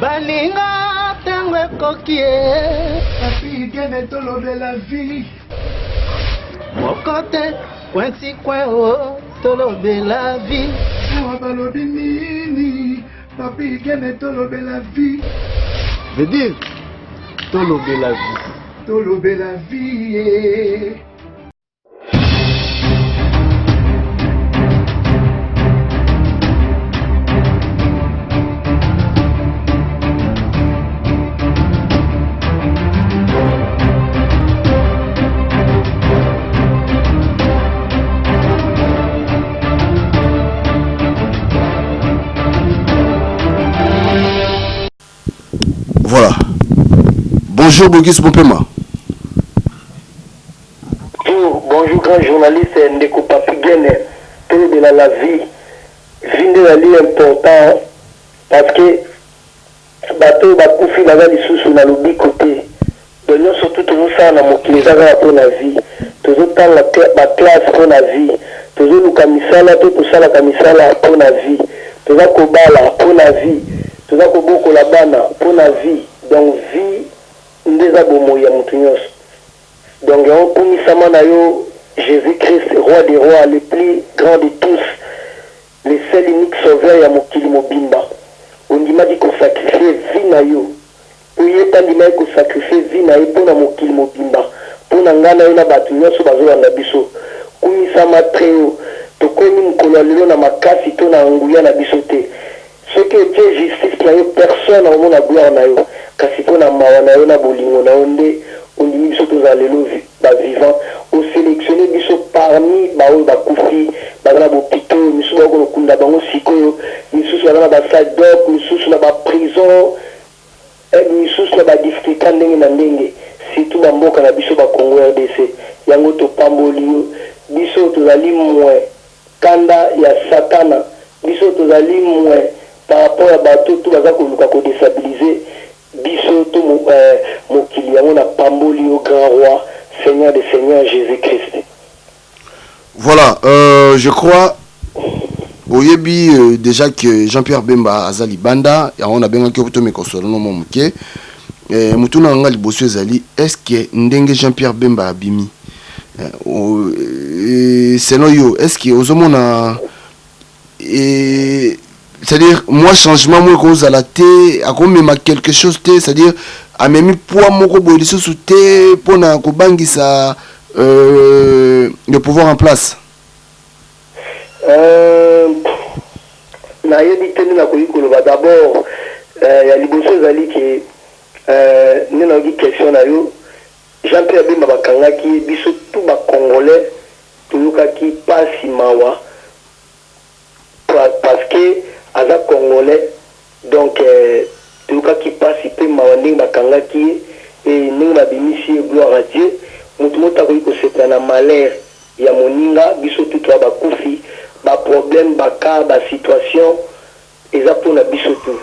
Baninga tangwe kokie Papi gene tolobe la vie Mokote kwensi kwen o tolobe la vie Awa balobi nini Papi gene tolobe la vie Veut dire tolobe la vie Tolobe la vie Voilà. Bonjour Bogis Popema. Bonjour grand journaliste Ndeko Papi Gene. Tout de la vie. Vie de la vie important parce que bateau bakoufi na gali susu na lobi côté. Donc nous surtout toujours ça na mokiliza na pour la vie. Toujours dans la classe pour la vie. Toujours nous kamisala tout ça la kamisala pour la vie. Toujours kobala pour la vie. Toujours koboko la bana pour la vie. Donc vie ndeza bomo ya mutu nyonso. Donc on kumisama na yo Jésus-Christ roi des rois, le plus grand de tous, le seul unique sauveur ya mokili mobimba. On ndima di ko sacrifier vie na yo. Oye pa ndima ko sacrifier vie na yo pona mokili mobimba. Pona ngana yo na batu nyonso bazolanda biso. Kumisama treo to koni mukolo lelo na makasi to na nguya na biso te. Ce qui était justice na yo personne au monde a gloire na yo. Kasi pona mawa na yo na bolingo na onde on dit biso to za lelo ba vivant au sélectionner biso parmi ba o ba kufi ba na bopito misu ba ko kunda bango sikoyo misu na ba sadok misu na ba prison misu na ba difficulté ndenge na ndenge surtout ba mboka na biso ba Congo RDC yango to pamboli biso to zali moins kanda ya satana biso to zali moins par rapport à bateau tout baza ko luka ko déstabiliser biso to mokili yango na pamboli au grand roi Seigneur des Seigneurs Jésus-Christ. Voilà, je crois Oyebi déjà que Jean-Pierre Bemba azali banda et on a bien que to me kosolo no momuke mutuna nga liboso ezali est-ce que ndenge Jean-Pierre Bemba abimi selon yo est-ce que ozomona c'est-à-dire moi changement moi cause à la té a comme quelque chose té c'est-à-dire a même poids moko boye sous té pour na ko bangisa le pouvoir en place na yebi tenu na koyikolo ba d'abord ya liboso zali ke nena gi question na yo Jean-Pierre Bemba bakangaki biso tout ba congolais tuyukaki pasi mawa parce que aza congolais donc tuka qui participe mawanding bakangaki et ninga bimisi gloire à Dieu mutu mota ko sepla na malheur ya moninga biso tout ba kufi ba problème ba cas ba situation eza pour na biso tout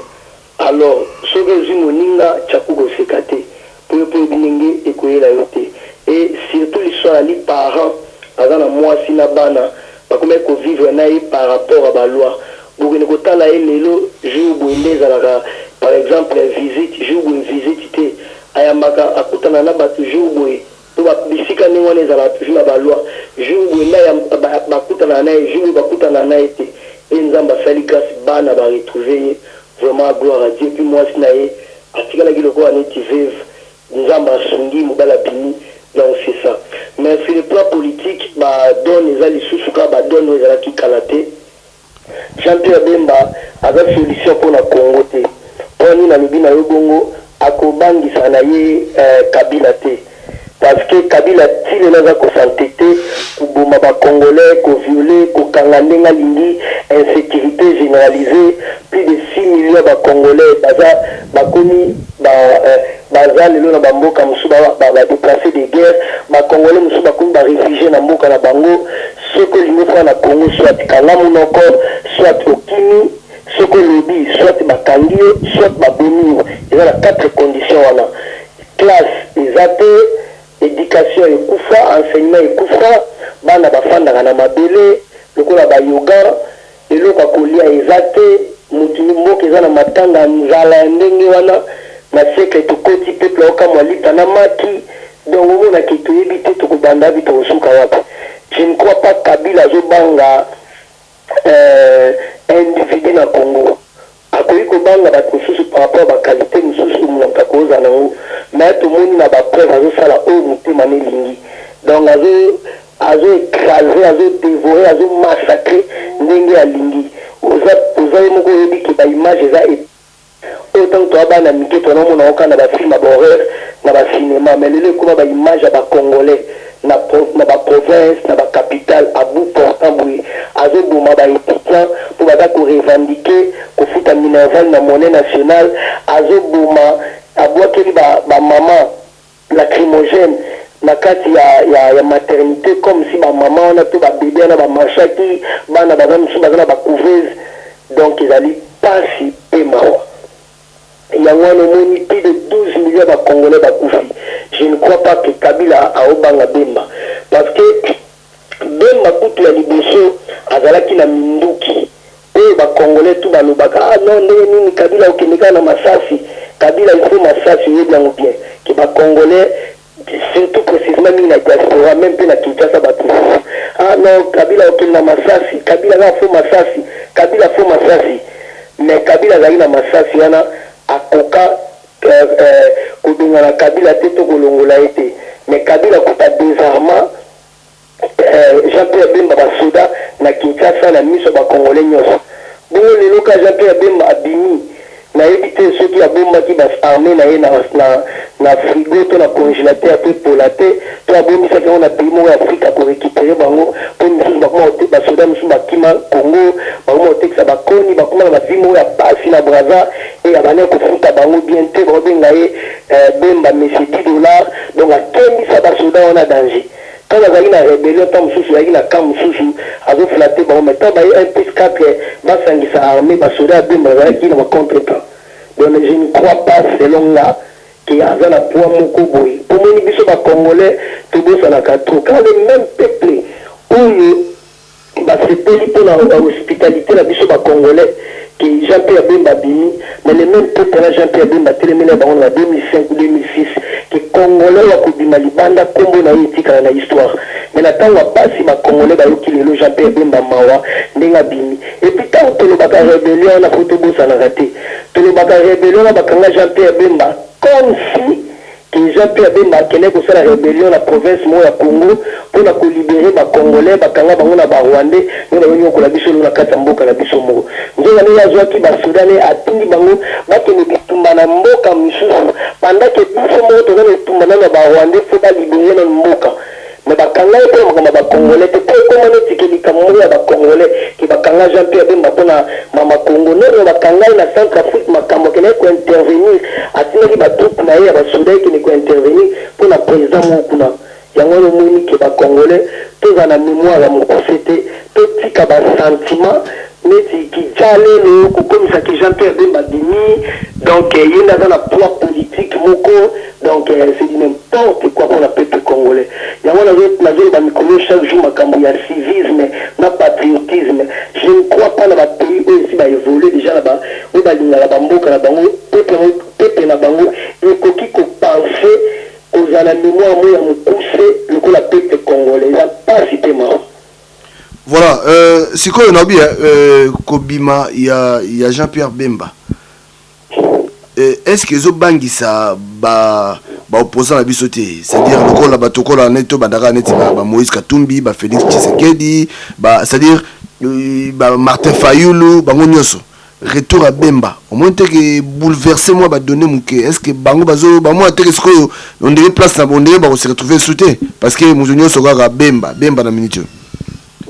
alors soge zu moninga chakugo sekate pour bininge ekoyela yote et surtout l'histoire li parents aza na mwasi na bana ba comme ko vivre na par rapport à ba loi bokene kotala elelo jour boende ezalaka par exemple visite jour boye visite te ayambaka akutana na bato jour boye to bisika ndenge wana ezalaka toujours na baloi jour boye nde bakutana na ye jour boye bakutana na ye te e nzambe asali grâce bana baretrouve ye vraiment gloire à Dieu puis mwasi na ye atikalaki lokola neti veve nzambe asungi mobala bini donc c'est ça mais sur le plan politique badone eza lisusu kaka badone oyo ezalaki kala te Jean-Pierre Bemba avait solution pour la Congo te. Poni na lobi na yo bongo akobangisa na ye Kabila te. Parce que Kabila tile naza ko santete kuboma ba congolais ko violer ko kangandenga lingi insécurité généralisée plus de 6 millions ba congolais bakomi baza lelo na bamboka musu ba déplacés de guerre ba congolais musu bakomi ba réfugiés na mboka na bango ce que l'Union na Congo soit kalamu noko soit okimi ce que lobi soit bakangio soit babomi il y a 4 conditions wana classe ezate éducation ekufa enseignement ekufa bana bafandaka na mabele lokola ba yoga eloko kolia ezate mutu mboka eza na matanga nzambe kala ndenge wana na siècle tokoti peuple okamwa litana maki donc omona ke toyebi te tokobanda bi tokosuka wapi. Je ne crois pas Kabila azobanga individu na Congo akoki kobanga bato mosusu par rapport baqualité mosusu moto akozala nango mais tomoni na bapreuve azosala oyo motema nelingi donc azoécrase azodévore azomassacre ndenge alingi oza ye moko oyebi ke baimage eza oyo ntango toya bana mike tonomona oka na bafilme ya bahorreur na bacinema mais lelo ekoma baimage ya bacongolais na baprovince na bacapitale à bout portant boye azoboma baétudiant mpo baza korevendike kofuta minerval na monnaie nationale azoboma abwakeli bamama lacrymogène na kati ya maternité comme si bamama wana to babebe wana bamarchaki bana baza mosusu baza na bacouveuse donc ezali pasi mpe mawa yango wana omoni plus de 12 millions bacongolais bakufi. Je ne crois pas que Kabila aobanga Bemba parce que Bemba kutu ya liboso azalaki na minduki oyo bacongolais tu balobaka non ndenge nini Kabila okendeka na masasi Kabila il faut masasi oyebi yango bien ke bacongolais surtout précisément mingi na diaspora même mpe na Kinshasa bato non Kabila okende na masasi Kabila nga fo masasi Kabila fo masasi mais Kabila azali na masasi wana akoka kodunga na Kabila te to kolongola ete mais Kabila kuta désarmement Jean-Pierre Bemba basoda na Kinshasa na miso bacongolais nyonso bongo lelo ka Jean-Pierre Bemba abimi nayebi te soki abombaki baarmé na ye na frigo to na congélateur to epola te to abomisaki yango na pays moko ya afrika korécupere bango mpo misusu bakoma basoda mosusu bakima congo bakoma kotekisa bakoni bakoma na bavi moko ya pasi na braza e abane kofuta bango bien te bakobenga ye Bemba messie $10 donc akembisa basoda wana danger quand azali na rébellion ntan mosusu azalaki na camp mosusu azoflate bango mais ntan baye 1+4 basangisa armé basoda ya Bemba azalaki na bacontretemps donc je ne crois pas selon nga ke aza na poids moko boye pomoni biso bacongolais tobosanaka trop quand le même peuple oyo basepeli mpona hospitalité na biso bacongolais que Jean-Pierre Bemba bimi mais le même peuple na Jean-Pierre Bemba telemeli bango na 2005 ou 2006 que congolais wakobima libanda kombo na ye etikala na histoire mais na ntango apasi bacongolais bayoki lelo Jean-Pierre Bemba mawa ndenge abimi epuis ntango tolobaka rébellion na fo tobosanaka te tolobaka rébellion na bakanga Jean-Pierre Bemba comme si que Jean-Pierre Bemba akende kosala rébellion na province moko ya Congo mpona kolibere bacongolais bakanga bango na barwandais nde bayoni okola biso lelo na kati ya mboka na biso moko nzonga ndenge azwaki basudane atindi bango bakende bitumba na mboka misusu pandake biso moko toza na etumba nano ya barwandais fo balibere na mboka mais bakanga ye mpona makambo ya bacongolais te po ekoma neti likambo moko ya bacongolais ke bakanga Jean-Pierre Bemba mpona mama Congo nono bakanga ye na Centrafrique makambo akendaki kointervenir atindaki batroupe na ye ya basoda ekende kointervenir mpona président moko kuna yango wana omoni ke bacongolais toza na mémoire ya mokuse te totika basentiment neti kija lelo kokomisaki Jean-Pierre Bemba bimi donc ye nde aza na poids politique moko donc c'est du n'importe quoi mpona peuple congolais yango nazoloba mikolo chaque jour makambo ya civisme na patriotisme je ne crois pas na bapays oyo esi baévolue déjà na oyo balingaka bamboka na bango peuple na bango ekoki kopense kozala mémoire mo ya mokuse lokola peuple congolais eza mpasi te mao. Voilà, sikoyo nabi kobima ya Jean-Pierre Bemba. Est-ce que zo bangisa ba opposant na biso te, c'est-à-dire lokola batokola neto bandaka neti ba Moïse Katumbi, ba Félix Tshisekedi, c'est-à-dire ba Martin Fayulu, bango nyonso. Retour à Bemba. Au moins que bouleverser moi ba donner muke. Est-ce que bango bazo ba moi te sikoyo on devait place na on devait se retrouver sauté parce que muzonyo soga Bemba na minute.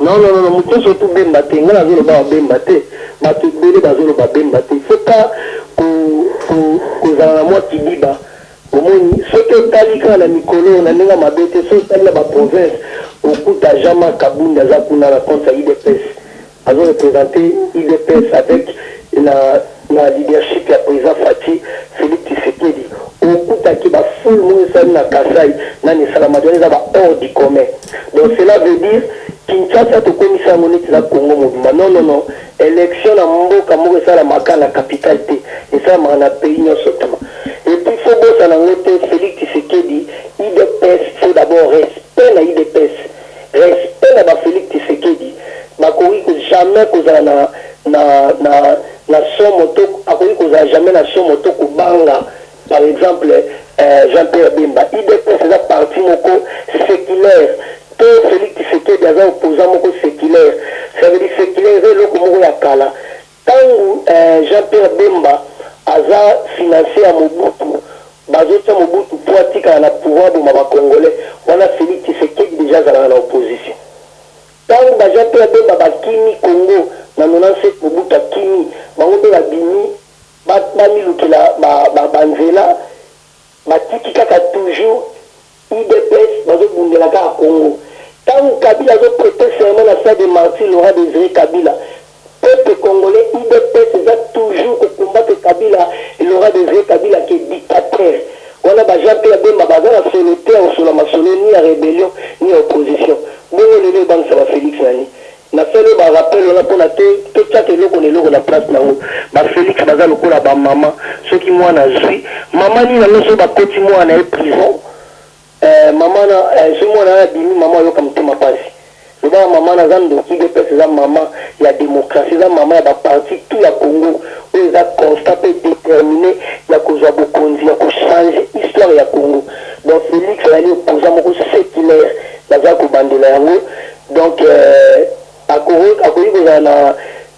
Non, mutu surtout Bemba te, nga nazolo ba Bemba te, batu bele bazolo ba Bemba te. Faut pas kozala na mwa kibiba. Omoni, soki otali kaka na mikolo na ndenge mabe te, soki otali na baprovince, okuta Jean-Marc Kabunda aza kuna na contre ya IDPS. Azo représenter IDPS avec la leadership ya président Fati, Félix Tshisekedi. Okutaki bafoule mo esali na Kasai, na Nesala Madouane eza ba hors du commun. Donc cela veut dire Kinshasa tokomisa ngo neti za Congo mobimba. Non. Élection na mboka moko esala maka na capitale te. Esala na pays nyonso tama. Et puis faut bossa na ngote Félix Tshisekedi, IDPS, faut d'abord respect na IDPS. Respect na ba Félix Tshisekedi. Bakoki ko jamais kozala na somo to akoki kozala jamais na somo to kubanga. Par exemple, Jean-Pierre Bemba, IDPS c'est la partie moko séculaire. Tout Félix Tshisekedi a opposant moko séculaire. Ça veut dire séculaire c'est loko moko ya kala. Tant Jean-Pierre Bemba a financé à Mobutu, bazota Mobutu pour attirer na pouvoir de ma Congolais, on a Félix Tshisekedi déjà dans l'opposition. Tant Jean-Pierre Bemba bakini Congo, na 97 Mobutu akini, bango be babini, bamilukela banzela, batiki kaka toujours IDPS bazobundela kaka Congo. Tant Kabila a prêté serment à ça de Martyr Laurent Désiré Kabila, peuple congolais IDPS est toujours pour combattre Kabila et Laurent Désiré Kabila qui est dictateur. On a Jean-Pierre Bemba bazar à solitaire sur la maçonnerie, ni à rébellion, ni à opposition. Bon, le banque ça va Félix Nani. Na fait le rappel on a pour la tout ça que l'eau on est là on a place là-haut. Ba Félix bazar le coup là ba maman, ceux qui moi na suis, maman ni na non ba côté moi na prison. Maman na ce moi na bimi maman yo comme tema passe. Le bas maman na zando qui dépêche za maman, il y a démocratie za maman ya ba parti tout ya Congo. Ils a constaté déterminé il y a cause beaucoup il y a cause changer histoire ya Congo. Donc Félix allait opposer moko séculaire baza ko bandela yango. Donc akori ko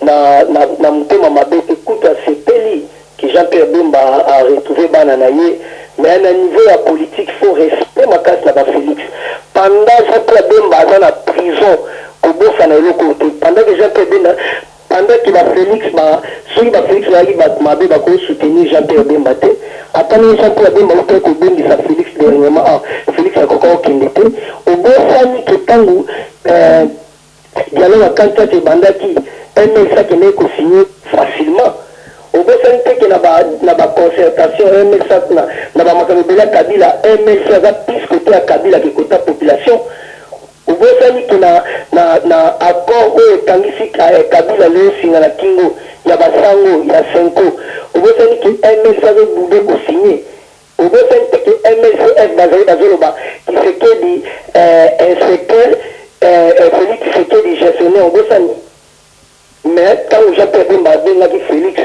na mutema mabe écoute c'est Peli que Jean-Pierre Bemba a retrouvé bananaye. Mais à un niveau de politique, il faut respecter ma casse là-bas, Félix. Pendant que Jean-Pierre Bemba dans la prison, pendant que Jean-Pierre Bemba, pendant que Félix, ceux qui Félix va soutenir Jean-Pierre Bemba, attendez Jean-Pierre Bemba, il faut que ça Félix dernièrement, Félix a encore qu'il était. Au bon famille que Tango, dialogue à Kanta et Bandaki, un message qui n'est signé facilement. Au bout de la concertation, un message na ba Kabila, un message plus côté à Kabila que côté population. Au bout de na accord où tangisi Kabila le signa na Kingo, ya basango, ya Senko. Au bout de un message boudé ko signé. Au bout de un message basé bazoloba qui fait que dit inspecteur Félix fait que dit gestionnaire au bout mais quand Jean-Pierre Bemba benga Félix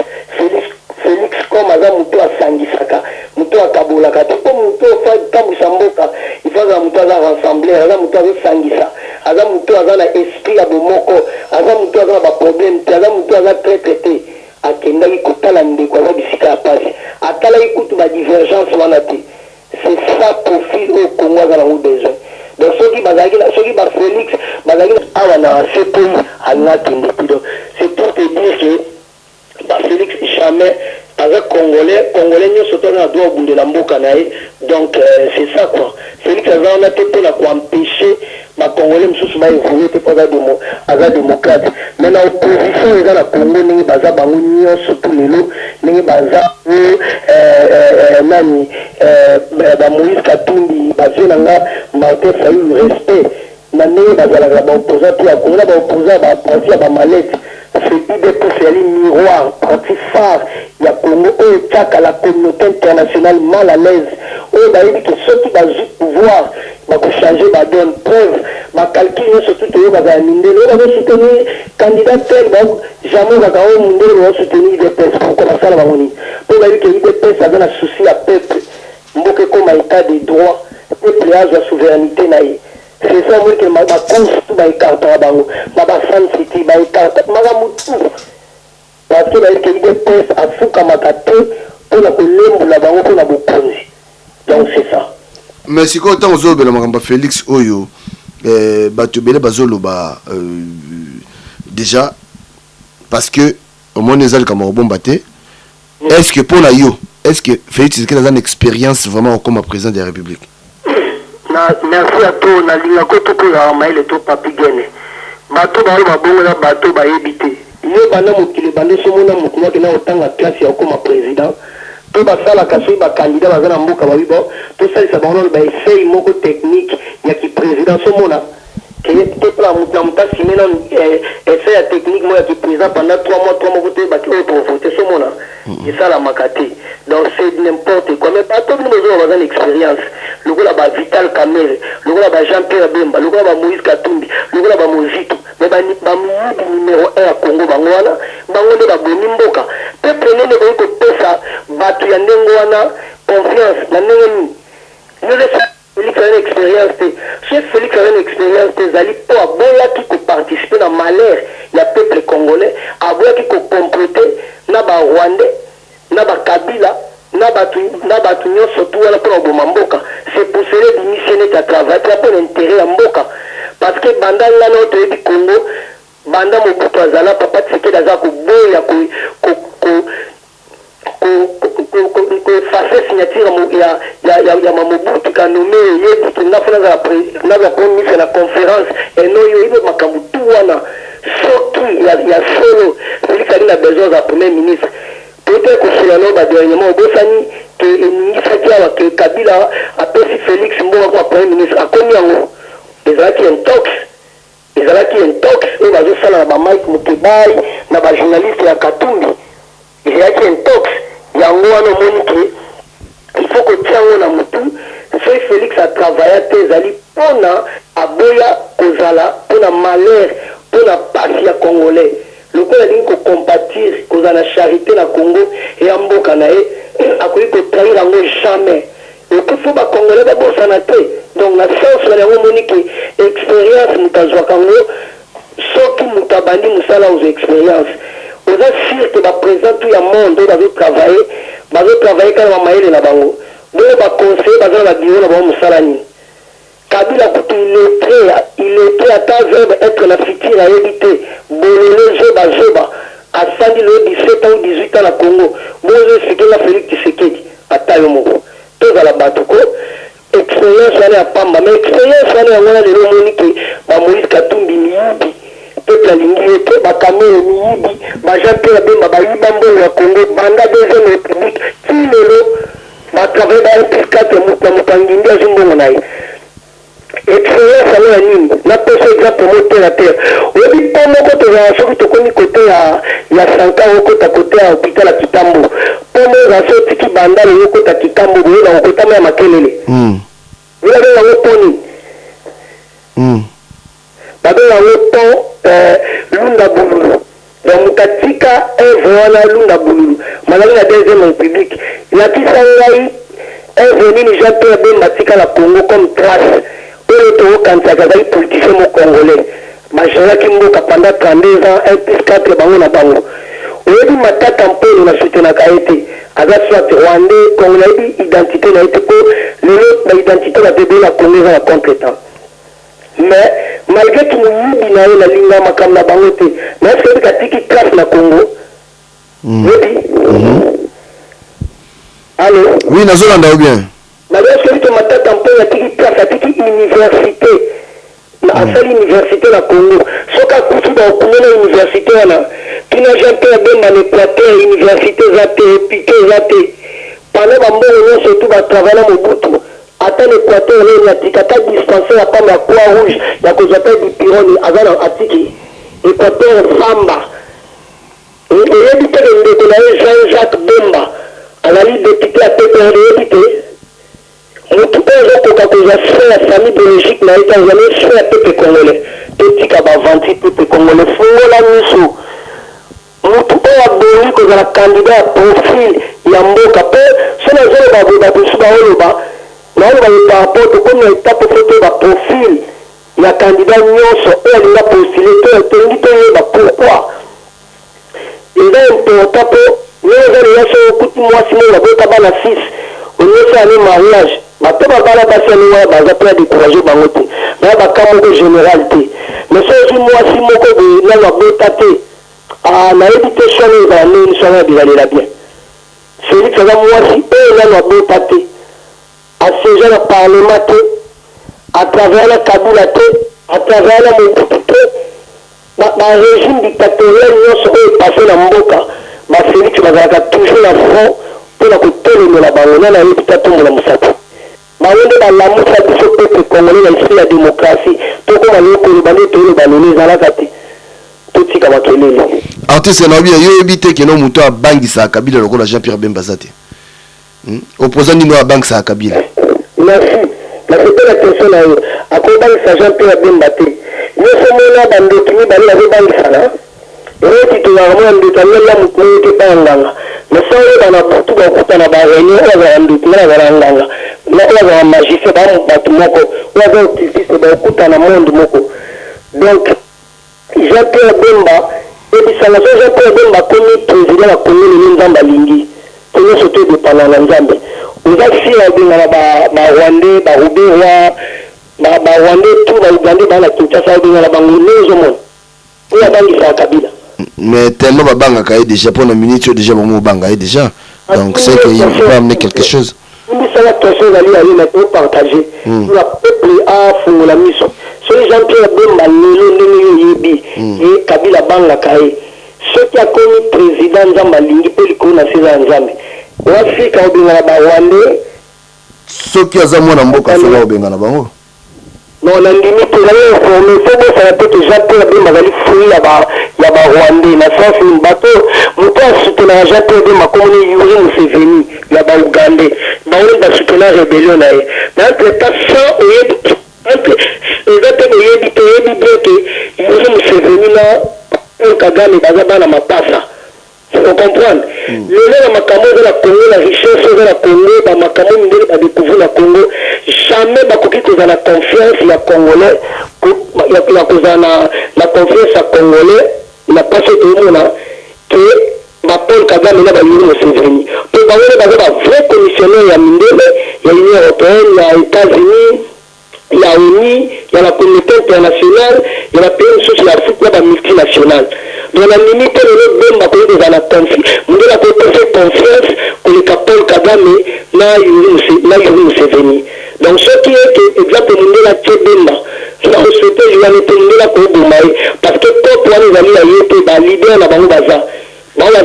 comme aza muto asangisaka muto akabolaka to muto fa tambisa mboka ifaza muto aza rassembler aza muto aza sangisa aza muto aza na esprit ya bomoko aza muto aza na ba problème aza muto aza traité akendaki kotala ndeko aza bisika ya pasi atala ikutu ba divergence wana te. C'est ça profil au Congo aza nango besoin. Donc ceux qui Félix bazaki awa na ce pays alakende pido. C'est pour te dire que Félix jamais avec Congolais nous sommes à droit de la mboka nae. Donc c'est ça quoi. Félix on a tout pour empêcher ma Congolais nous va évoluer pour avoir démocrate. Mais la opposition est dans la Congo ni baza bango nyonso tout lelo ni baza nani ba Moïse Katumbi bazela Martin Fayulu respect na ne bazala ba opposant tout à Congo ba opposant ba parti ba mallette. C'est un miroir, parti phare, il y a Congo, la communauté internationale mal à l'aise. Il y a dit que ceux qui vont pouvoir changer, donner preuve, calculer surtout que vous allez soutenir candidat tel, jamais vous allez soutenir IDPS pour commencer à la monnaie. Pour dire que l'IDPS a un souci à peuple, comme état des droits, peuple a la souveraineté. C'est ça que ma cause tout va écarter à Bango, ma San City va écarter, ma tout. Parce que l'IDPS a fou comme un caté pour la colère la Bango pour la Bokonzi. Donc c'est ça. Mais si quand on zobe la Maramba Félix Oyo, Batubele Bazolo déjà parce que au moins les alcans bon batté. Est-ce que pour la yo, est-ce que Félix est une expérience vraiment comme président de la République? Merci à toi, na linga ko to pour maile to papi gene. Bato ba ba bongo na bato ba ebité. Yo bana mokile bande somo na mokuma ke na otanga classe ya comme président. To ba sala kaso ba candidat ba na mboka ba bibo. To sala sa bango ba essai moko technique ya ki président somo na. que tout plan mutamta simena essai la technique moi qui présent pendant 3 mois côté baki pour voter ce mona et ça la makati donc c'est n'importe quoi mais pas tout le monde a une expérience le gars là Vital Kamel le gars là Jean-Pierre Bemba le gars là Moïse Katumbi le gars là Mozito mais ba numéro 1 à Congo bangwana bango ba boni mboka peuple nene ko pesa batu ya ndengwana confiance na nene Félix a une expérience, chef Félix a une expérience, Zali pour aboya qui peut participer dans malheur, il y a peuple congolais, aboya qui peut compléter, na ba Rwandais, na ba Kabila, na ba Tunyon surtout là pour Mboka. C'est pour cela que missionnaires qui travaillent pour l'intérêt à Mboka, parce que banda là notre du Congo, banda Mobutu Azala papa tseke daza ko boya ko face signature ya Mobutu kanome yebi tuna fana za premier la conférence et non yo ibe makambu tu wana surtout ya solo Félix a besoin de premier ministre peut-être que c'est là dernièrement bosani que ministre kia que Kabila appelle Félix Mboka comme premier ministre a connu en ezalaki intox et bazo sala ba Mike Mukebai na ba journaliste ya Katumbi ezalaki intox yango wana monike il faut que tiango na mutu c'est Félix a travaillé tezali pona aboya kozala pona malheur pona pasi ya congolais le ko ya ko compatir kozala charité na Congo et amboka na e akoki ko trahir yango jamais et que faut ba congolais ba bosana te donc na sens na yango monike expérience mutazwa kango soki mutabandi musala aux expériences aux sûr que va présenter tout le monde va travailler quand on maïle na bango bon va conseiller va dans la bureau na bango musalani Kabila kutu il est prêt à ta verbe être la future à éviter bolele zoba à 17 ans ou 18 ans na Congo bon c'est que la Félix Tshisekedi à taille moko tout à la batuko expérience à pamba mais expérience à ngona le monique ba Moïse Katumbi miyibi peuple alingi te bakamere miyibi Jean-Pierre Bemba bayiba mbongo ya Congo banda deuxième république kilelo batravaille ba MP4 mutangindi azimbongo na ye expérience alo ya nini napesa exemple moto na terre oyebi mpo moko tozala soki tokomi kote ya sanka okota kote ya hôpital ya Kitambo mpo moko eza so otiki banda lelo okota Kitambo boyeba okotama ya makelele oyebi yango mponi babenga yango mpo lunda bululu donc mutatika evre wana lunda bululu malali na deuxième république lakisa ngai evre nini Jean-Pierre Bemba tika na Congo comme trace oyo tokokanisaka azali politicien mo congolais bagéraki mboka pendant 32 ans 1+4 bango na bango oyebi matata mponi na soutenaka ye te aza soit rwandais congo nayebi identité na ye te mpo lelo baidentité babebe na Congo eza na contretemps mais malgré tout moyibi na ye nalinga makambo na bango te mais est ce que katiki classe na Congo yebi allo oui nazolanda yo bien malgré ce que matata mponi atiki classe atiki université asali université na Congo soki akuti baokunga na université wana tina Jean-Pierre Bemba na Équateur université eza te epike eza te pendant bambongo nyonso tu batravaille na Mobutu ata na Équateur lelo atika ata dispensaire apamba ya croix rouge ya kozwa ta bipironi aza na atiki Équateur famba oyebi te ndeko na ye Jean-Jacques Bemba azali député ya PPRD oyebi te mutu oyo azokoka kozwa soin ya famille biologique na ye te azali soin ya pepe congolais totika bavanti pepe congolais fungola miso mutu oyo abongi kozala candidat ya profil ya mboka mpe so nazoloba boye bato mosusu baoloba naoloba ye par rapport tokomi na etape fo toyeba profil ya candidat nyonso oyo alinga postule tolingi toyeba pourquoi eza important mpo ndenge eza deja so okuti mwasi moko baboyeka bana 6 onyesa ane mariage bato babala basi ani wana baza mpe ya décourage bango te baya baka moko général te mais so ozwi mwasi moko boye nano abota te nayebi te sono ezala ndenge sono abilalela bien Félix aza mwasi oyo nano abota te asiége na parlement te atravers na Kabila te atravers na Mobutu te barégime dictatorial nyonso oyo epase na mboka bafélix bazalaka toujours na front mpona kotelemela bango nana yebi ta tombola mosapi bango nde balamusa biso pepe congolais na esprit ya démocratie toko koma loko le bande to le balone zala kati tout ka makelele artiste na bien yo ebite ke no muto abangisa Kabila lokola Jean-Pierre Bemba Zate opposant nino abangisa Kabila merci la c'était la question là à quoi bangisa Jean-Pierre Bemba te yo somona bande kimi bale la bangisa na roti to vraiment ndetanya muto ke banganga mais ça est dans la porte ba kutana ba réunion wa ndetanya ba nganga na wa magicien ba batu moko wa ba artiste ba kutana monde moko donc Jean-Pierre Bemba et puis ça Jean-Pierre Bemba comme président la commune de Nzamba Lingi c'est nous surtout de pendant la Nzamba on a fait la binga ba Rwandais ba Rubewa ba Rwandais tout ba Uganda ba la Kinshasa binga la bango les hommes on a bangi ça Kabila mais tellement ba banga ka déjà pour la minute déjà bon banga déjà donc c'est qu'il peut amener quelque chose on dit ça la question aller maintenant partager pour la peuple à fond la mission celui Jean-Pierre Bemba lelo yebi et Kabila banga kae ce qui a connu président Nzamba Lingi pe likona seza Nzambe wafika obinga ba Rwandais ce qui a zamona mboka sala obinga na bango non la limite là formé faut que ça peut que Jean-Pierre Bemba va fouiller ya ba Rwandais na sens un bateau muto soutenir Jean-Pierre Bemba comme Yuri Museveni ya ba Uganda ba on va soutenir rébellion là donc pas ça exactement Yuri Museveni là Paul Kagame bazaba na mapasa faut comprendre le makambo de la Congo la richesse de la Congo ba makambo ndele ba découvrir la Congo jamais ba koki ko na confiance ya congolais ya ko na confiance ya congolais na pas tout mona que ba Paul Kagame na ba Yuri Museveni to ba wele ba vrai commissionnaire ya mindele ya Union européenne ya États-Unis il y a ONU, il y a la communauté internationale, il y a la pays sur l'Afrique, il y a la multinationale. Donc la limite, le Bemba peut être dans la confiance. Nous devons faire confiance que le Paul Kagame n'a Yuri Museveni. Donc ce qui est exactement la Bemba, je souhaite l'humanité de la Congo parce que quand on est allé à l'IEP, l'idée n'a pas eu bazar. On a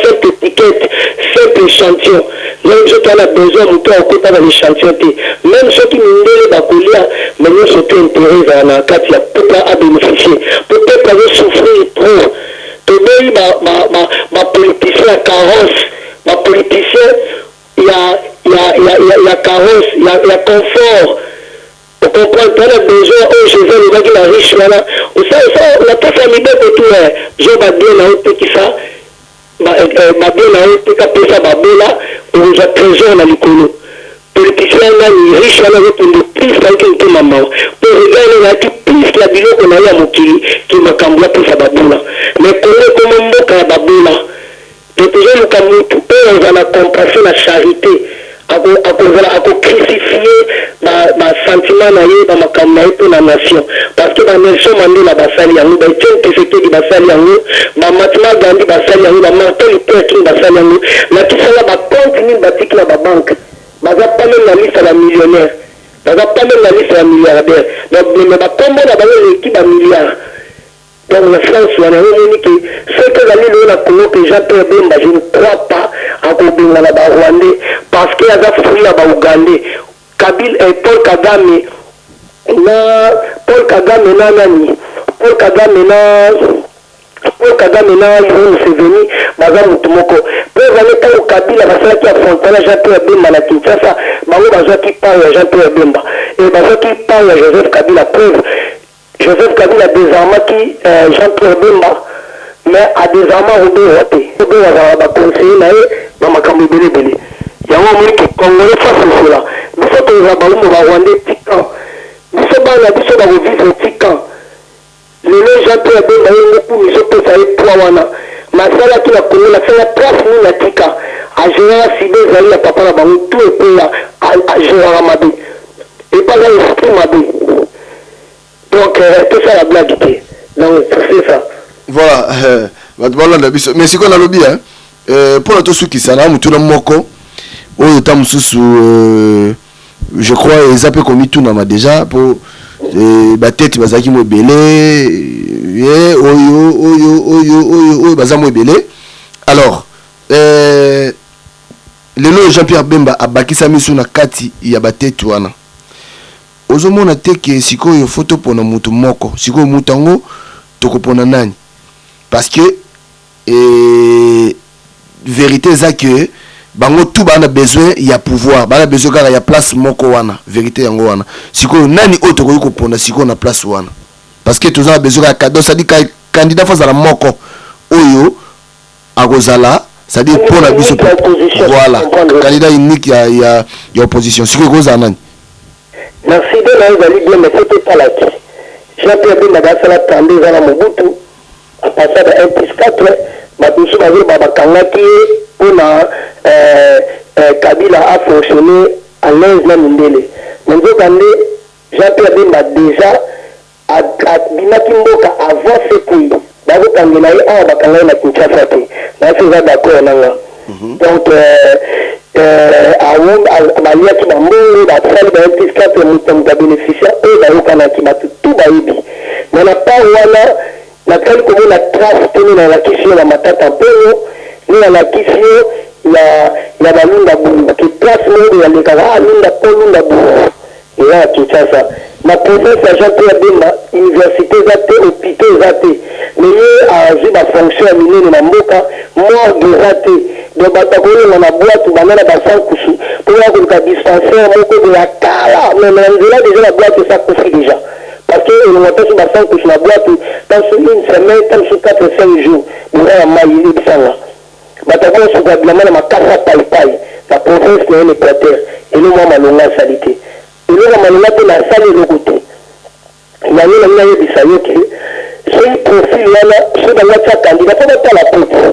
cette étiquette, cet échantillon. Même ceux qui ont besoin de toi au côté de l'échantillon, même ceux qui n'ont pas de mais nous sommes intéressés à la carte, il y a peut-être à bénéficier. Peut-être à souffrir trop. Tu vois, ma politicien à carrosse, ma politicien, il y a carrosse, il y a confort. On comprend pas le besoin, oh je veux le gars qui est riche, voilà. On a pas famille de tout, je vais bien là, où qui ça, ma bien là, où qui a ça, ma bien là, on a trésor dans l'écolo. Politicien, là, il est riche, là, il est plus là, qu'il est maman. Pour regarder, là, qui plus la bilo qu'on a eu à Mokili, qui m'a cambié pour sa baboula. Mais comment on m'a cambié baboula? Donc, déjà, nous cambions tout, on a la compassion, la charité. à crucifier ma sentiment na ye ba makambo na ye mpo na nation parce que ba Nelson Mandela basali yango ba Etienne Tshisekedi basali yango ba Mahatma Gandhi basali yango ba Martin Luther King basali yango na kisala ba compte ni batiki na ba banque baza pas même na liste ya millionnaire baza pas même na liste ya milliardaire donc ba kombo na bango l'équipe ba milliard. Donc la France, on a dit que ce que la Lille a connu que Jean-Pierre Bemba, je ne crois pas à Kobinga la Rwandais parce qu'il y a des fruits à Ougandais. Kabila et Paul Kagame na nani Paul Kagame na Yuri Museveni baza mutu moko pe zale ta Kabila basala ki affrontana Jean-Pierre Bemba na Kinshasa bango bazwa ki pa ya Jean-Pierre Bemba et bazwa ki pa ya Joseph Kabila preuve Joseph Kabila désormais qui Jean-Pierre Bemba mais a désormais Robert Waté Robert va conseiller na dans ma cambi belé yango muri ki Congolais face cela biso to za ba mu ba Rwandais tikan biso ba na biso ba vivre tikan le Jean-Pierre Bemba ngo ku biso to sa poa wana masala ki la Congo la sala place ni na tika a général Sibé zali ya papa na bango tout et puis a général Mabé et pas là esprit Mabé. Donc, tout ça la blague. Donc, c'est ça. Voilà. Mais c'est qu'on a lobby, hein. Pour la tosu qui s'en a, tout le moko. Au temps je crois, ils appellent comme tout n'a déjà pour tête bazaki mo belé. Oyo bazamo belé. Alors, le nom Jean-Pierre Bemba a baki sa mission na kati ya batete wana. ozomona te ke sikoyo photo pona mutu moko sikoyo mutango tokopona nani parce que vérité eza que bango tout bana besoin ya pouvoir bana besoin kaka ya place moko wana vérité yango wana sikoyo nani oyo tokoki koponda sikoyo na place wana parce que toza besoin ya cadeau ça dit candidat face à la moko oyo akozala ça dit pour la biso voilà candidat unique ya opposition sikoyo kozala nani. Merci de la bien, mais c'était pas là. Jean-Pierre Bemba Gasala Tandé Zana Mobutu, à passer de 1 plus 4, Baboussou Bazou Babakangaki, pour Kabila a fonctionné à l'aise dans Mindele. Mais Jean-Pierre Bemba déjà a Binaki Mboka avant ce pays. Bazou Kangelaï a Bakangay na Kinshasa. Là, c'est d'accord. Donc, balia ki bambongo basali baepiska pe mutambuka bénéficiaire oyo bayokanaki bato tu bayebi me na pa wana nakali komona trace te nini nalakisi yo na matata mpoyo nini nalakisi yo ya balunda bulu ke trace moko yalekaka lunda mpo lunda bulu eza ya kinshasa na province ya Jean-Pierre Bemba université eza te hôpital eza te me ye azwi bafonction ya minene na mboka morgue eza te donc batakoyenga na bwatu banana basankusu mpona koluka dispensaire moko de ya kala mais na nzela déjà na bwatu esakufi déjà parce que elonga ntanso basankusu na bwatu ntanso une semaine ntanso 4-5 jours boza ya mai elebisanga batakoya suka bilama na makasa paipai na province na ye l'équateur elo mwa malonga asali te eloko malonga te na asali eloko te yango na mina yebisa yo ke soki profil wana so bango tia candidat mpo batala peuple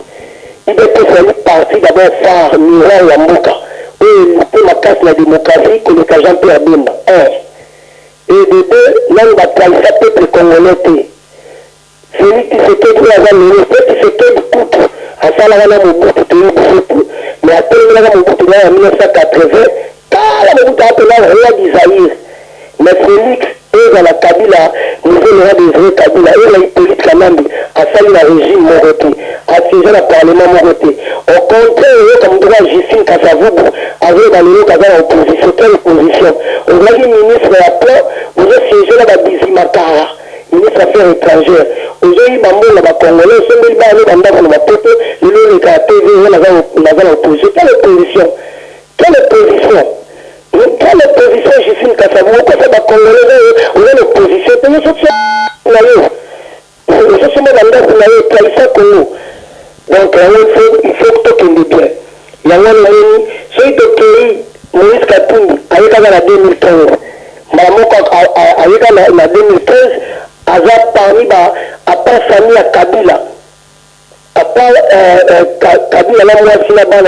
il est fait partie d'abord phare miroir ya mboka oyo mpe makasi na démocratie koleka Jean-Pierre Bemba et de deux nani batrahisa peuple congolais te Félix Tshisekedi oyo aza mene pe Tshisekedi kutu asalaka na Mobutu toyebi sutu mais atelemelaka Mobutu na ya 1980 kala Mobutu apela roi du Zaïre mais Félix ezala Kabila niveau le roi des vrais Kabila oyo na Hippolyte Kanambi asali na régime moko te asiége na parlement moko te au contraire oyoka moto ka Justine Kasavubu azoyeba lelo kaza na opposition quelle opposition ozalaki ministre ya plan ozosiége na babizimakara ministre affaires étrangères ozoyiba mbongo bacongolais osombeli bana bandako na bapoto lelo oleka ya tv oyo naza na opposition quelle opposition quelle opposition Justine Kasavubu okosa bacongolais oza na opposition te yosotia na yo ososomba bandako na yo trahisa Congo. Donc il faut que tu aies bien. Il y a un moment, si tu as Moïse Katumbi, avec la 2015, avec la 2015, Azar parmi à part famille à Kabila, à part Kabila, là, moi, si la bande,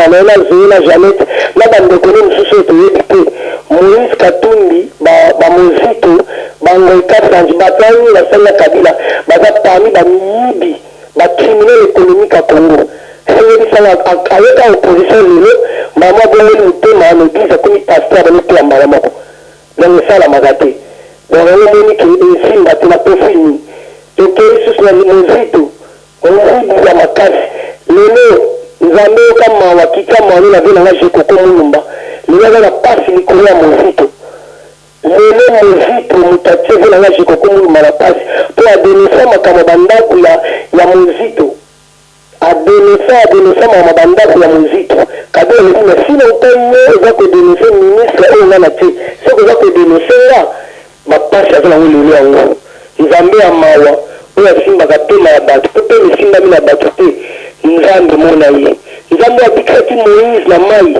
la Jeannette, là, bande de connaître sous ce Moïse Katumbi, Mozito, Bangoïka, Franji, Batani, la salle à Kabila, Azar parmi Miyibi. La criminel économique à Congo. C'est avec l'opposition lelo, maman bonne lutte ma l'église comme pasteur dans le plan maman. Donc ça la magate. Donc on moni qui est ici na tena profil. Donc Jésus na mozito. On dit la makasi. Lelo nzambe kama wakika mwana na vile na jikoko mulumba. Lelo na pasi ni koya mozito. Lelo mozito mutatie vile na jikoko mulumba na pasi. Pour adonner makama bandaku ya mozito adonesa mabandako ya mozito kado eleki sina utaye eza kodenonse ministre oyo nga na te soki eza kodenonse nga bapasi aza nango lelo yango nzambe ya mawa oyo asimbaka pema ya bato mpo pema esimbami na bato te nzambe mona ye nzambe abikisaki moïse na mai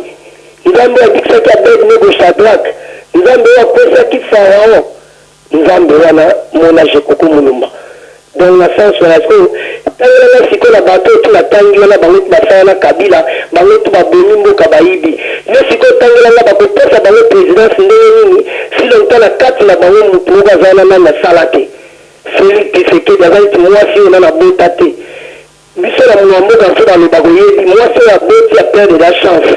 nzambe abikisaki abednego Shadrack nzambe oyo apesaki Faraon nzambe wana mona jekoko mulumba dans la sens où la siko la bateau tout la tangela la bango basala na Kabila bango tout baboni mboka bayibi ne siko tangela la bakotosa bango présidence ndenge nini si longtemps la kati na bango mutu bazana na salate Félix Tshisekedi azali mwasi ona na bota te biso na mwana mboka so baloba koyebi mwasi ya boti a perdre la chance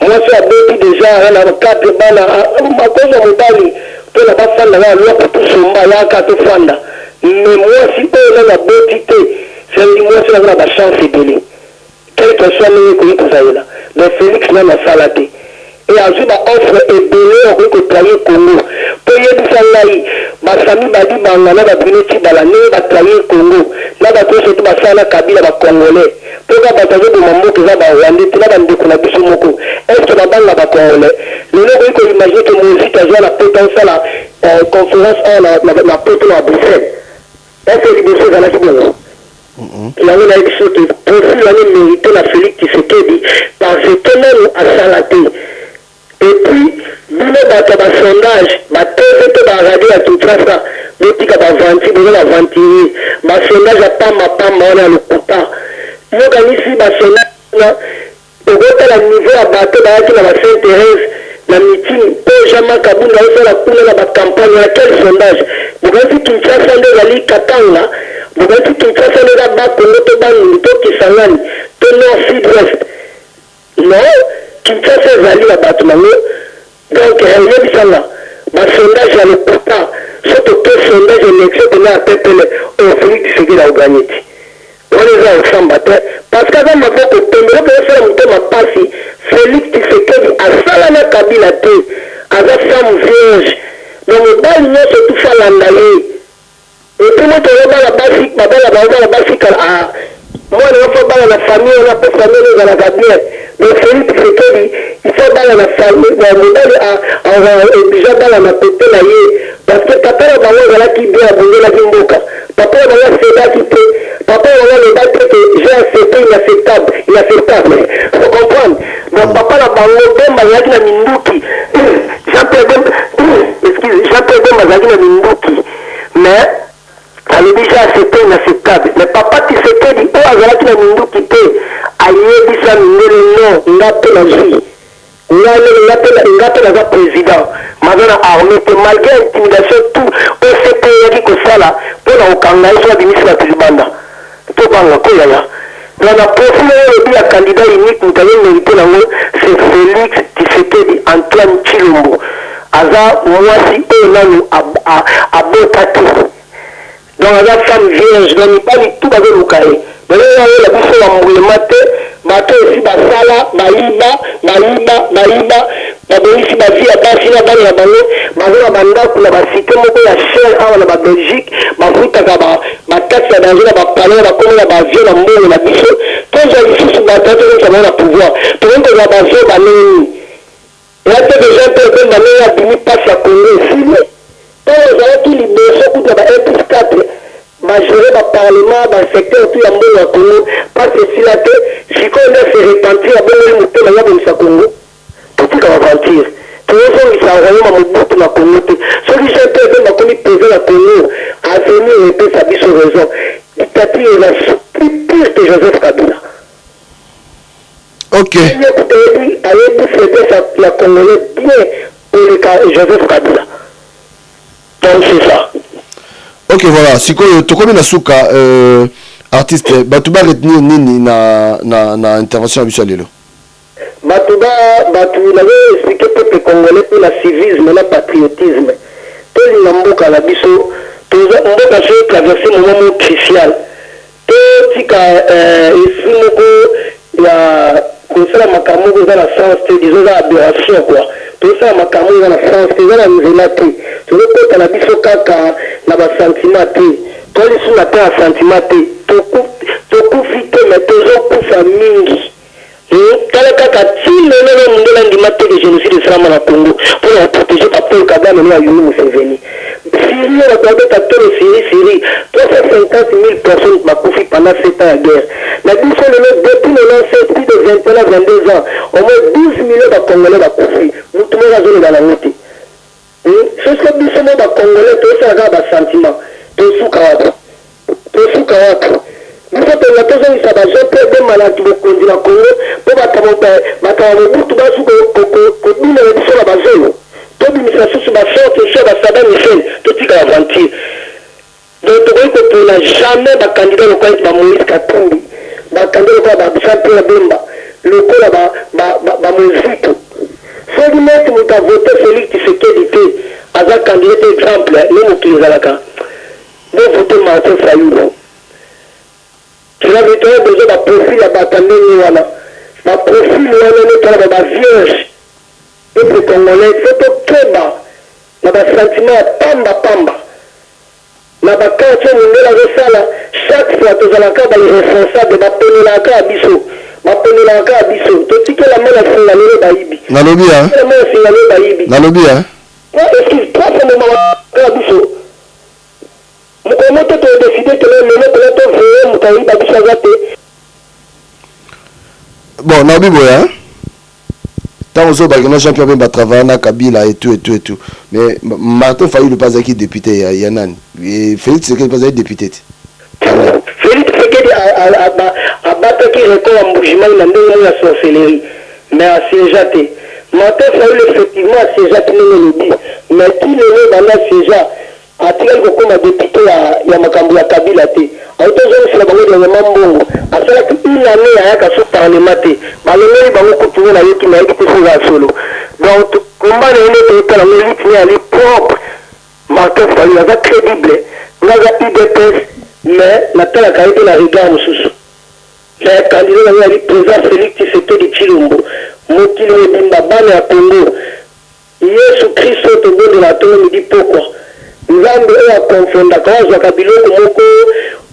mwasi ya boti déjà na quatre bana makosa mobali to na bafanda na lwa kutusomba yaka to fanda mais moi si on a beauté c'est moi si on a la chance de quel que soit le pays que ça là donc Félix n'a pas salaté et a vu la offre et belé on peut travailler Congo pour y yebisa ngai basami badi bangana babineti bala ndenge batraye Congo na bato surtout basala Kabila ba Congolais poka batazo de mamboka za ba Rwanda te na bandeko na biso moko est-ce que babanga ba Congolais lelo ko imaginer que Mozita a la potentiel la conférence na poto na Bruxelles est-ce que libération za la kibongo il y a une élection qui profil l'année mérité la Félix Tshisekedi parce que même à Salaté et puis bino bato ba sondage ba tese to ba radio ya Kinshasa botika ba vanti bozo ba vantiller ba sondage ya pamba wana lokuta yoka nisi ba sondage ogota la niveau ya bato ba yaki na ba Saint-Thérèse la meeting po jama kabunda osala kuna na ba campagne ya quel sondage bokasi Kinshasa nde zali Katanga bokasi Kinshasa nde za ba Kongo to bangi to Kisangani to Nord Sud Ouest non Kinshasa zali na bato mango donc il y a un sondage à l'État, surtout que le sondage élection qu'on a appelé au Félix Tshisekedi a gagné. On les a ensemble, parce qu'avant ma voix, on peut faire un peu ma passe, Félix Tshisekedi a salana Kabila te, a la femme vierge, donc le bal n'y a surtout fait l'andaye. Et puis moi, tu vois la basique, la basique, moi, je vais faire la famille, on a pas famille, on a la Gabriel. Donc Félix Tshisekedi, il faut dans la famille, dans le modèle déjà dans la côté là, parce que papa là, on a qui bien abondé la Gimboka. Papa là, on a fait qui peut, papa là, on a le bac que j'ai accepté inaccessible. Faut comprendre. Donc papa là, on a qui la Minduki. Jean-Pierre Bemba la Minduki. Mais elle est déjà accepté inacceptable. Mais papa Tshisekedi, on a qui la Minduki peut. Ayebisa ngele no ngape la vie ngape la président madame armée que malgré intimidation tout OCP yaki kosala pona okanga iso abimisi bato libanda to banga koyaya dans la profil ya candidat unique mutaye mérité nango c'est Félix Tshisekedi Antoine Tshilombo aza mwasi oyo nanu abota te donc aza femme vierge na mibali tout bazoluka ye mais là la biso ya mbulema te bato aussi basala bayiba babongisi bavi ya basi na bana na bango bazo na bandako na basite moko ya cher awa na babelgique bafutaka bataxe ya danger na bapalais bakomi na bavio na mbongo na biso toza lisusu bato tokosa bango na pouvoir tokoki kozwa bavio baneni ya te deja mpe mpe baneni abimi mpasi ya congo esile ntango ezalaki liboso kuta ba 1+4 majoré le parlement dans le secteur tout le monde Congo parce que si la tête si qu'on a fait repentir à bon le temps là dans le Congo tout ce qu'on va mentir tout le monde qui s'envoie dans le bout de la Congo celui qui s'est fait ma commis peser la Congo a venir et peut sa vie sur raison dictature est la plus pire que Joseph Kabila. Ok. Il a fait la Congolais bien pour le cas Joseph Kabila. Donc c'est ça. Ok, voilà. Si tu connais Nasuka, artiste, tu vas retenir nini na intervention habituelle lelo. Batouba, l'avait expliqué peuple congolais pour la civisme, le patriotisme. Tout le monde a la biso, tout le monde a traversé un moment crucial. Tout tika ici moko ya konsala makamoko za la France, disons la aberration quoi. Tout ça makamoko za la France, c'est la nzela tu veux que la biso kaka na ba sentiment te. Toi les sous la terre sentiment te. Tout vite mais toujours kufa mingi. Kala kaka tile neno mundela ndimate de génocide de Srama na Congo pour protéger Paul Kagame na Yoweri Museveni. Syrie la Congo tatolo Syrie 350 000 personnes bakufi pendant 7 ans de guerre. La biso le depuis le plus de 21 à 22 ans, au moins 12 millions de Congolais bakufi. Mutu mwa zone dans la moitié. C'est ce que biso mo ba Congolais to ça ga ba sentiment. To suka wapi. Nous sommes tous les gens qui ont malades au Congo pour battre Mobutu basu ko bina biso la bazelo. To bimisa susu ba sorte sur ba Saddam Hussein to tika aventure. Donc on n'a jamais ba candidat au Congo ba Moïse Katumbi, ba candidat ba Jean-Pierre Bemba, le ko ba Moïse. Faut lui mettre mu ta voter Félix Tshisekedi te aza candidat exemple même qui les alaka. Donc voter Martin Fayulu. Tu vas besoin de profil à Batandeni wana. Ma profil wana ne tala ba vierge. Et pour Congolais, c'est au Keba. na basentiment ya pamba na bakantie mondele azosala chaque fois tozalaka bairresponsable baponelaka ya biso totikela mala singa lelo bayibi nalobi excuse trois fois moma ya biso mokomo te todeside kele lelo kele toveye moto ayiba biso aza te bon nalobi boya tant que le champion va travailler na Kabila et tout. Mais Martin Fayulu n'est pas député, il y en a. Félix Tshisekedi n'est pas député. Félix Tshisekedi a battu qui record en bougement, il a donné la sorcellerie. Mais à Séjaté. Martin Fayulu, effectivement, à Séjaté, il dit. Mais qui le met dans la Séja, a tiré le comme député à Makambu à Kabila. Autozone sur la banque de Mambo. À cela qu'une année à un parlement. Malgré les banques qui ont été mis à solo. Donc, combat n'est pas la mérite, mais elle est propre. Martin Fayulu, elle est crédible. Elle a IDPS, mais maintenant, elle a été la rigueur au sous. Mais quand il a été présent, Félix Tshisekedi de Chilombo, Mokili Mbabane à Congo, Yesu Christ au bout de la tombe, il dit pourquoi. Nzambe oyo akonfonda kawazwaka biloko moko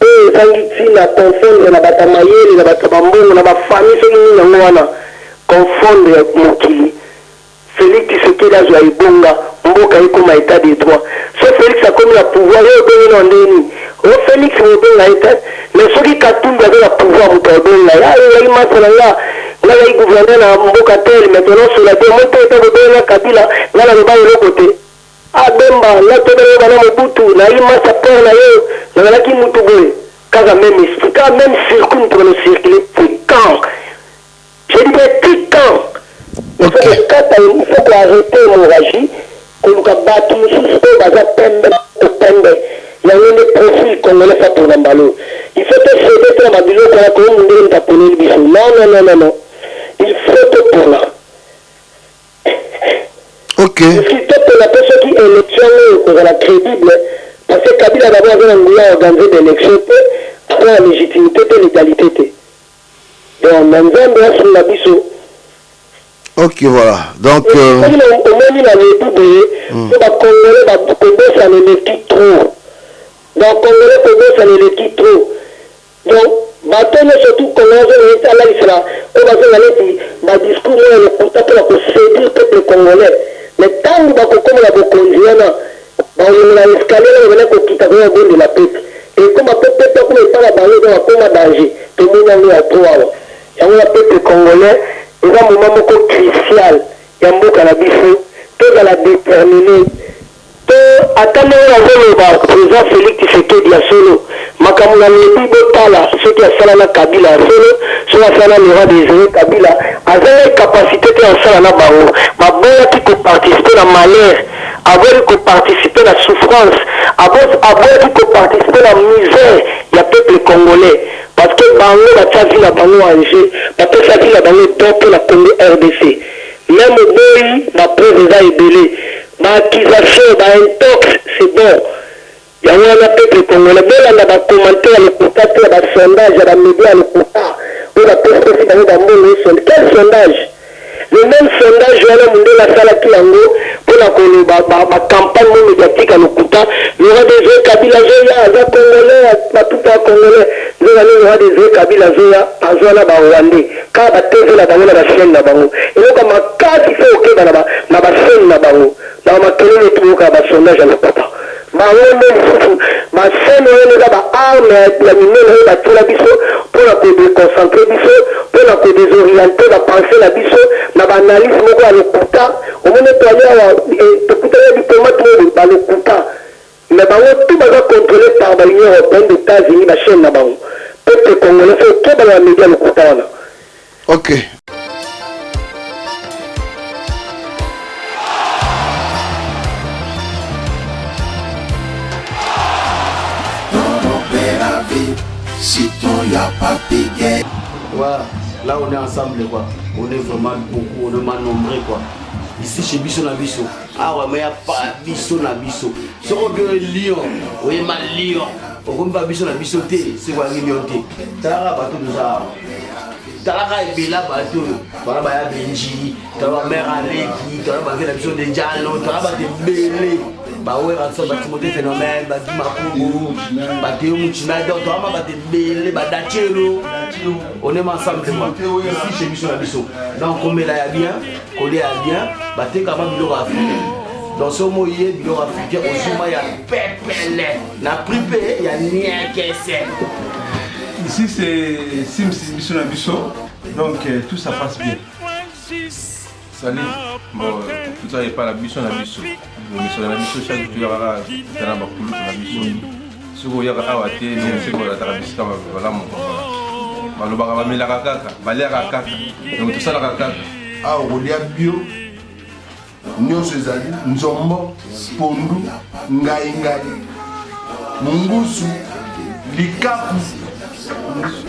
oyo ezangi ntina confondre na bato mayele na bato bambongo na bafamille soki nini yango wana confondre mokili. Félix Tshisekedi azwa ebonga mboka ekoma état de droit. So Félix akomi na pouvoir yo obengi na ndeni o Félix obenga état mais soki Katumbi aza na pouvoir moto obenga yai masala nga yai gouverneur na mboka tel maintenant sola te moto eta kobenga Kabila nga na loba eloko te abemba la tobele bana mobutu na imasa peur na yo na la ki mutu boy kaza même esprit ka même circuit pour le circuler quand je dis mais quand il faut arrêter l'hémorragie koluka batu mususu to baza pembe ya yone profil congolais fa pour l'embalo il faut te céder pour la biloko ya ko munde ntaponeli biso non il faut te pour là. Ok. Parce que peut-être la personne qui est élection est crédible, parce que Kabila d'abord a organisé des élections pour la légitimité et l'égalité. Donc, Nanzambe a sur la biso. Ok, voilà. Donc. Au moins, il a les doublés, pour les Congolais, ça ne l'équipe trop. Donc, Congolais, ça ne l'équipe trop. Donc, maintenant, surtout, Congolais, là, il sera. On va dire, le discours, le contact pour séduire le peuple congolais. Mais tant que comme la Bokondiana, on a escalé, on a quitté le bon de la paix. Et comme un peuple comme pas la barrière dans la coma danger, tout le monde a trois. Il y a un peuple congolais, il y a un moment crucial, il y a un mot cannabis, tout à la déterminer. Attendez, on a le président Félix Tshisekedi à solo. Makamuna Nebi Botala, ceux qui a salana Kabila à solo, ceux qui a salana Nera Désiré Kabila, avaient la capacité de faire salana Bango. Ma bonne qui peut participer dans le malheur, avoir qui participer dans la souffrance, avoir qui peut participer dans la misère, il y a peuple congolais. Parce que Bango va faire la Bango à Alger, parce que ça dit la Bango donc la Congo RDC. Même au boy, ma preuve est ébélée. Ma accusation, ma intox, c'est bon. Il y a un peuple congolais. Mais là, on a commentaire, le contact, le sondage, la média, le contact. On a posté dans le monde. Quel sondage? Le même sondage, je vais vous la salle qui pour la campagne médiatique à l'Okuta. Il y aura des œufs Kabila Zoya, à Congolais, tout à Congolais. Il y aura des œufs Kabila Zoya, à Zola Rwandais. Car la TV là-bas, la chaîne là-bas. Et donc, ma carte, il faut que dans la chaîne là-bas. Dans ma télé, il faut que le sondage à l'Okuta. Ma scène, il y a des armes, la mine, il y a des pour la déconcentrer, pour la désorienter, la pensée, la biso, la analyse, à l'Okuta. Au moment où il y a des diplomates, à l'Okuta. Mais tout va être contrôlé par l'Union européenne des États-Unis, la chaîne là-bas. Peuple congolais, c'est tout dans la média l'Okuta. Ok. Voilà, là on est ensemble quoi. On est vraiment beaucoup, on est mal nombreux quoi. Ici chez Bisso na Bisso. Ah ouais, mais il n'y a pas Bisso na Bisso. Si on veut Lyon, oui, mal Lyon. On ne peut pas Bisso na Bisso, c'est quoi Lyon? Tara, pas tout ça. talaka ebela bato tala baya benji tala mère aleki tala bavie na biso de jalo tala bato ebele bawera so batimote phénomène bakimakungu bateo muchina donc tala bato ebele badachelo on est ensemble ici chez biso na biso donc komela ya bien kolia ya bien batekama biloko africain dans ce moyen biloko africain ozuma ya pepele na pripe ya niekese. Ici c'est Sims biso na biso donc tout ça passe bien. Salut. Bon, tout ça n'est pas la biso na biso. Mais sur la biso chaque jour il y aura dans la couleur na biso. Ce qu'il y a à water, c'est pour la tradition voilà mon. Baloba ba mela kaka, balera kaka. Donc tout ça la kaka. Ah, olia bio. Nyonso ezali nzombo, pondu, ngai mungusu, likapu,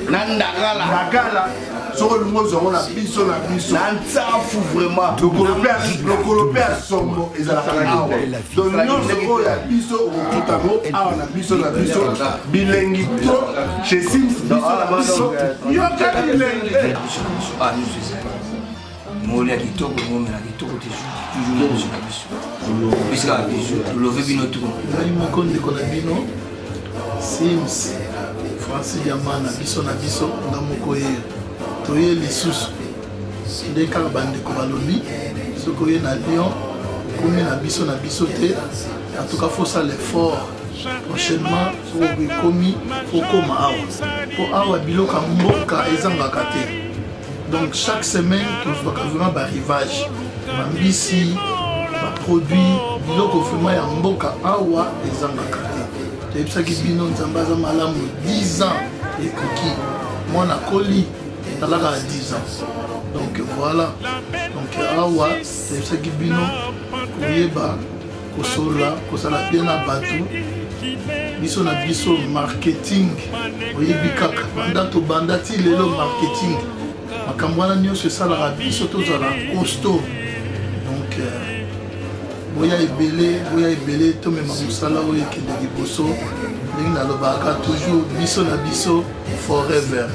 ndagala. Soko lungo zongo na biso Nantsafu vraiment. Lokolope ya sombo ezalaka awa. Donc nyonso oyo ya biso okutango awa na biso bilengi to chez Sims biso na biso yoka bilengi. Molia kitoko momela kitoko toujours sur la biso. Puisque biso love bino tout. Ngai moko ndeko na bino Sims Francis Diamana biso na biso nga moko ye toye lisusu nde kaka bandeko balobi soki oye na Lyon okomi na biso te en tout cas faut ça l'effort prochainement soki okomi okoma awa po awa biloko ya mboka ezangaka te. Donc chaque semaine, nous avons vraiment un arrivage. Mambisi, un produit, biloko vraiment ya mboka awa ezanga kate. Tu sais que bino nzambaza malamu 10 ans et cookie. Moi na koli talaka 10 ans. Donc voilà. Donc awa, tu sais que bino koyeba kosola, kosala bien na batu. Biso na biso marketing. Oyebi kaka banda to banda ti lelo marketing. Makamwana nyonso esalaka biso tozala costaud. Donc boya ebele tomema mosala oyo ekende liboso ndenge nalobaka toujours biso na biso forever.